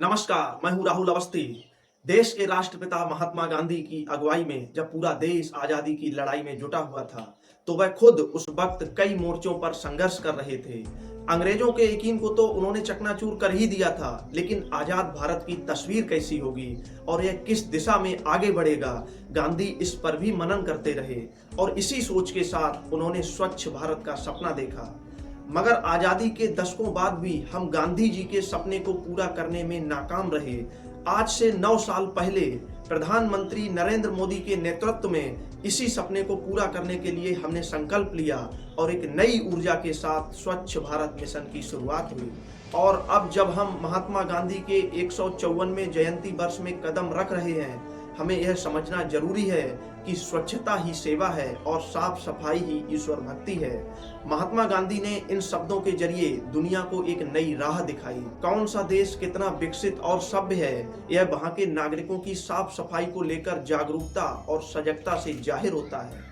नमस्कार, मैं हूं राहुल अवस्थी। देश के राष्ट्रपिता महात्मा गांधी की अगुवाई में जब पूरा देश आजादी की लड़ाई में जुटा हुआ था, तो वह खुद उस वक्त कई मोर्चों पर संघर्ष कर रहे थे। अंग्रेजों के यकीन को तो उन्होंने चकनाचूर कर ही दिया था, लेकिन आजाद भारत की तस्वीर कैसी होगी और यह किस दिशा में आगे बढ़ेगा, गांधी इस पर भी मनन करते रहे और इसी सोच के साथ उन्होंने स्वच्छ भारत का सपना देखा। मगर आजादी के दशकों बाद भी हम गांधी जी के सपने को पूरा करने में नाकाम रहे। आज से 9 साल पहले प्रधानमंत्री नरेंद्र मोदी के नेतृत्व में इसी सपने को पूरा करने के लिए हमने संकल्प लिया और एक नई ऊर्जा के साथ स्वच्छ भारत मिशन की शुरुआत हुई। और अब जब हम महात्मा गांधी के 154वें जयंती वर्ष में कदम रख रहे हैं, हमें यह समझना जरूरी है कि स्वच्छता ही सेवा है और साफ सफाई ही ईश्वर भक्ति है। महात्मा गांधी ने इन शब्दों के जरिए दुनिया को एक नई राह दिखाई। कौन सा देश कितना विकसित और सभ्य है, यह वहां के नागरिकों की साफ सफाई को लेकर जागरूकता और सजगता से जाहिर होता है।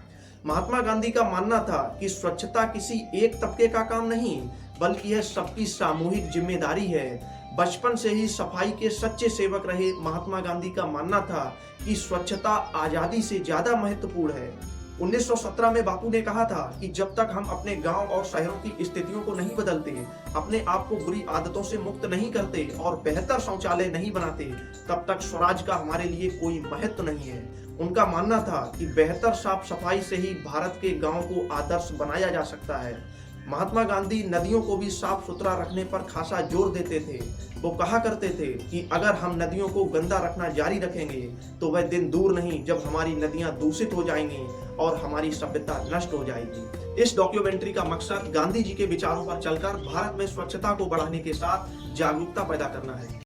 महात्मा गांधी का मानना था कि स्वच्छता किसी एक तबके का काम नहीं, बल्कि यह सबकी सामूहिक जिम्मेदारी है। बचपन से ही सफाई के सच्चे सेवक रहे महात्मा गांधी का मानना था कि स्वच्छता आजादी से ज्यादा महत्वपूर्ण है। 1917 में बापू ने कहा था कि जब तक हम अपने गांव और शहरों की स्थितियों को नहीं बदलते, अपने आप को बुरी आदतों से मुक्त नहीं करते और बेहतर शौचालय नहीं बनाते, तब तक स्वराज का हमारे लिए कोई महत्व नहीं है। उनका मानना था कि बेहतर साफ सफाई से ही भारत के गांव को आदर्श बनाया जा सकता है। महात्मा गांधी नदियों को भी साफ सुथरा रखने पर खासा जोर देते थे। वो कहा करते थे कि अगर हम नदियों को गंदा रखना जारी रखेंगे तो वह दिन दूर नहीं जब हमारी नदियां दूषित हो जाएंगी और हमारी सभ्यता नष्ट हो जाएगी। इस डॉक्यूमेंट्री का मकसद गांधी जी के विचारों पर चलकर भारत में स्वच्छता को बढ़ाने के साथ जागरूकता पैदा करना है।